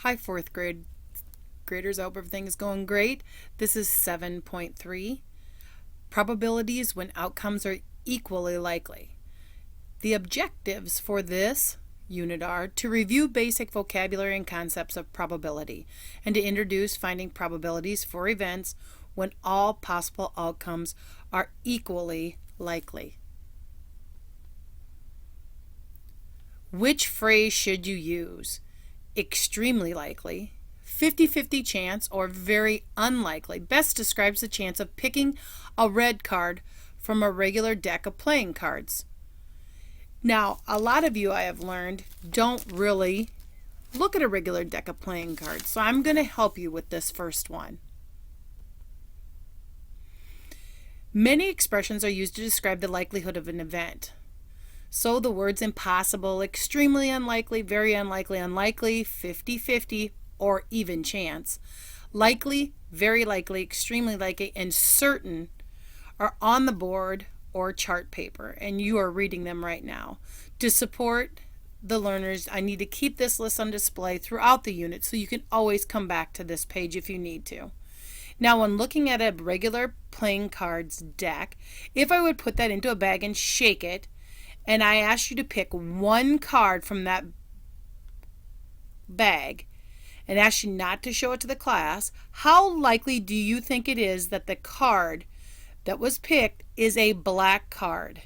Hi, fourth grade graders. I hope everything is going great. This is 7.3 probabilities when outcomes are equally likely. The objectives for this unit are to review basic vocabulary and concepts of probability and to introduce finding probabilities for events when all possible outcomes are equally likely. Which phrase should you use? Extremely likely, 50-50 chance, or very unlikely best describes the chance of picking a red card from a regular deck of playing cards. Now, a lot of you, I have learned, don't really look at a regular deck of playing cards, so I'm going to help you with this first one. Many expressions are used to describe the likelihood of an event. So the words impossible, extremely unlikely, very unlikely, unlikely, 50-50, or even chance, likely, very likely, extremely likely, and certain are on the board or chart paper, and you are reading them right now. To support the learners, I need to keep this list on display throughout the unit so you can always come back to this page if you need to. Now, when looking at a regular playing cards deck, if I would put that into a bag and shake it, and I ask you to pick one card from that bag and ask you not to show it to the class, how likely do you think it is that the card that was picked is a black card?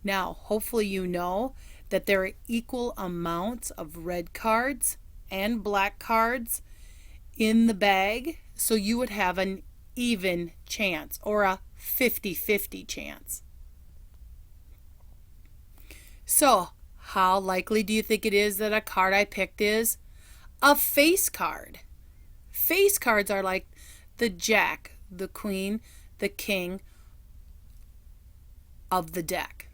Now, hopefully you know that there are equal amounts of red cards and black cards in the bag, so you would have an even chance or a 50-50 chance. So, how likely do you think it is that a card I picked is a face card? Face cards are like the jack, the queen, the king of the deck.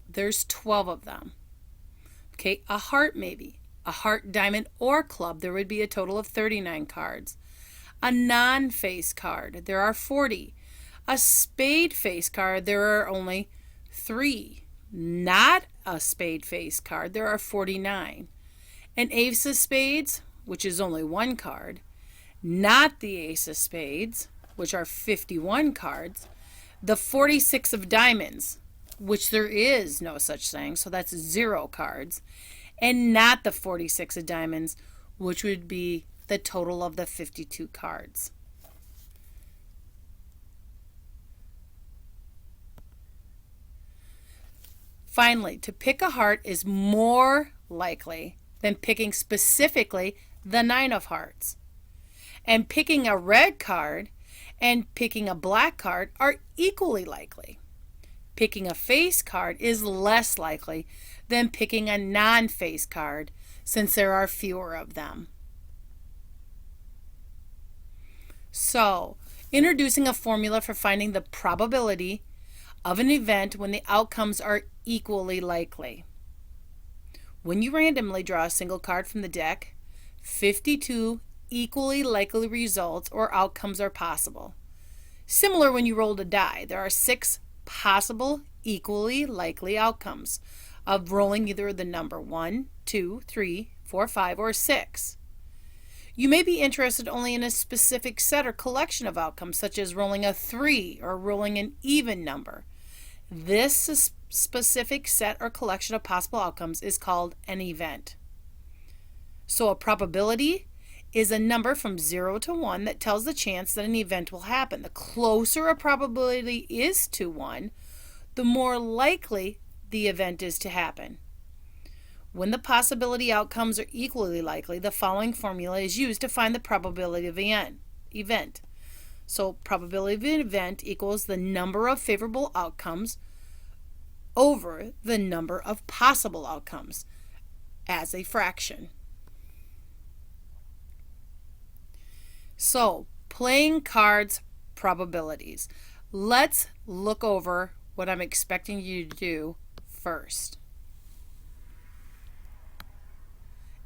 There's 12 of them. Okay, a heart maybe. A heart, diamond, or club, there would be a total of 39 cards. A non-face card, there are 40. A spade face card, there are only 3. Not a spade face card, there are 49. An ace of spades, which is only 1 card. Not the ace of spades, which are 51 cards. The 46 of diamonds, which there is no such thing, so that's 0 cards. And not the 46 of diamonds, which would be the total of the 52 cards. Finally, to pick a heart is more likely than picking specifically the 9 of hearts. And picking a red card and picking a black card are equally likely. Picking a face card is less likely than picking a non-face card since there are fewer of them. So, introducing a formula for finding the probability of an event when the outcomes are equally likely. When you randomly draw a single card from the deck, 52 equally likely results or outcomes are possible. Similar when you rolled a die, there are 6 possible equally likely outcomes of rolling either the number 1, 2, 3, 4, 5, or 6. You may be interested only in a specific set or collection of outcomes, such as rolling a 3 or rolling an even number. This specific set or collection of possible outcomes is called an event. So a probability is a number from 0 to 1 that tells the chance that an event will happen. The closer a probability is to 1, the more likely the event is to happen. When the possibility outcomes are equally likely, the following formula is used to find the probability of an event. So probability of an event equals the number of favorable outcomes over the number of possible outcomes as a fraction. So, playing cards probabilities. Let's look over what I'm expecting you to do first.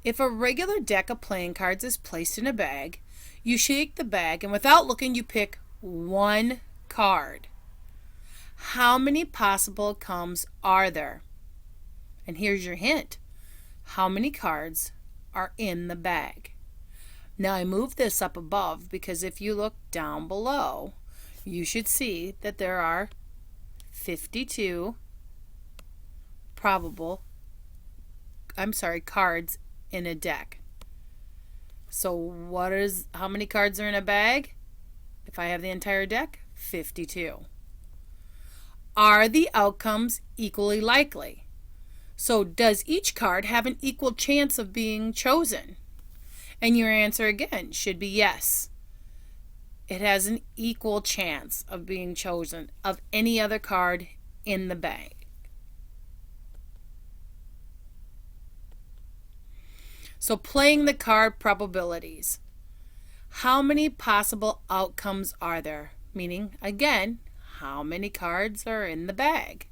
If a regular deck of playing cards is placed in a bag, you shake the bag and without looking you pick one card. How many possible outcomes are there? And here's your hint. How many cards are in the bag? Now I move this up above because if you look down below, you should see that there are 52 cards in a deck. So how many cards are in a bag? If I have the entire deck, 52. Are the outcomes equally likely? So does each card have an equal chance of being chosen? And your answer again should be yes. It has an equal chance of being chosen of any other card in the bag. So playing the card probabilities. How many possible outcomes are there? Meaning, again, how many cards are in the bag?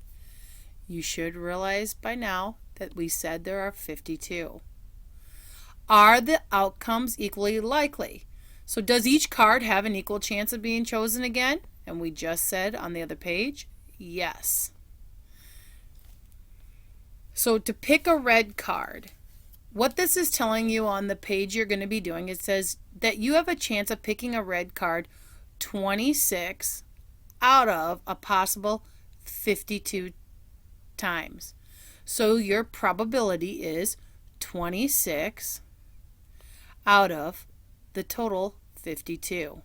You should realize by now that we said there are 52. Are the outcomes equally likely? So does each card have an equal chance of being chosen again? And we just said on the other page, yes. So to pick a red card, what this is telling you on the page you're going to be doing, it says that you have a chance of picking a red card 26 out of a possible 52 times. So your probability is 26 out of the total 52.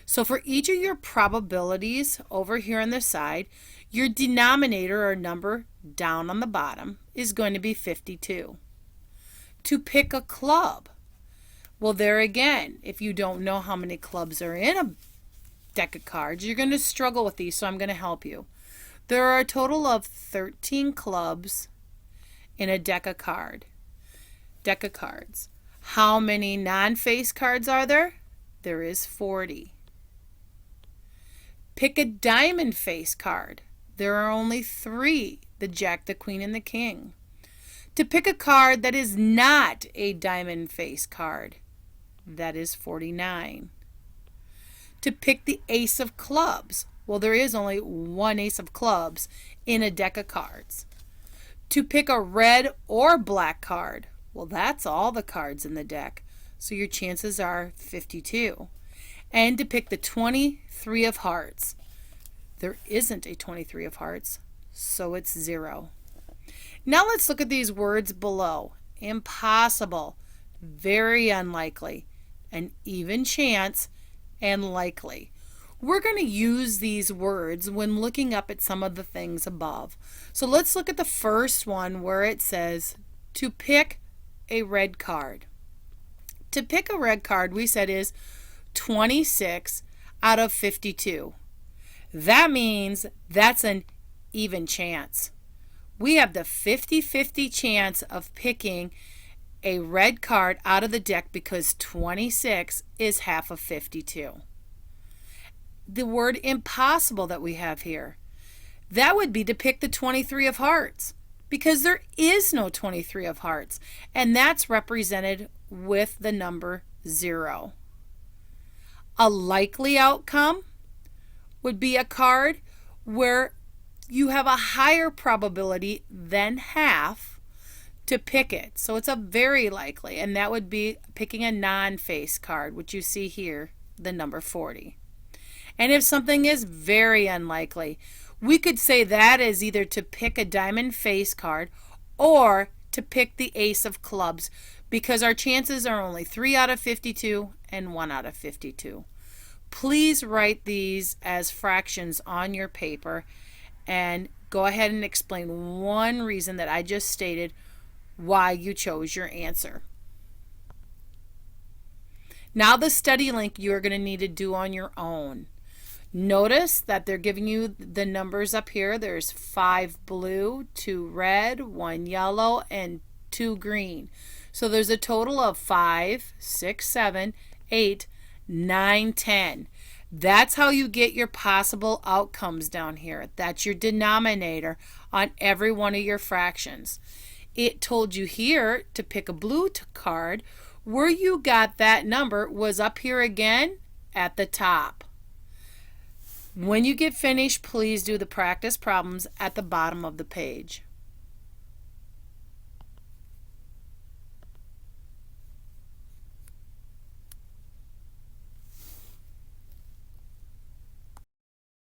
So for each of your probabilities over here on the side, your denominator or number down on the bottom is going to be 52. To pick a club, well, there again, if you don't know how many clubs are in a deck of cards, you're going to struggle with these, so I'm going to help you. There are a total of 13 clubs in a deck of cards. How many non-face cards are there? There is 40. Pick a diamond face card. There are only 3, the Jack, the Queen, and the King. To pick a card that is not a diamond face card, that is 49. To pick the Ace of Clubs, well, there is only 1 Ace of Clubs in a deck of cards. To pick a red or black card, well, that's all the cards in the deck, so your chances are 52. And to pick the 23 of hearts, there isn't a 23 of hearts, so it's 0. Now let's look at these words below. Impossible, very unlikely, an even chance, and likely. We're going to use these words when looking up at some of the things above. So let's look at the first one where it says to pick a red card. To pick a red card, we said is 26 out of 52. That means that's an even chance. We have the 50-50 chance of picking a red card out of the deck because 26 is half of 52. The word impossible that we have here, that would be to pick the 23 of hearts because there is no 23 of hearts, and that's represented with the number 0. A likely outcome would be a card where you have a higher probability than half to pick it. So it's a very likely, and that would be picking a non-face card, which you see here, the number 40. And if something is very unlikely, we could say that is either to pick a diamond face card or to pick the Ace of Clubs because our chances are only 3 out of 52 and 1 out of 52. Please write these as fractions on your paper and go ahead and explain one reason that I just stated why you chose your answer. Now the study link you are going to need to do on your own. Notice that they're giving you the numbers up here. There's 5 blue, 2 red, 1 yellow, and 2 green. So there's a total of 5, 6, 7, 8, 9, 10. That's how you get your possible outcomes down here. That's your denominator on every one of your fractions. It told you here to pick a blue card. Where you got that number was up here again at the top. When you get finished, please do the practice problems at the bottom of the page.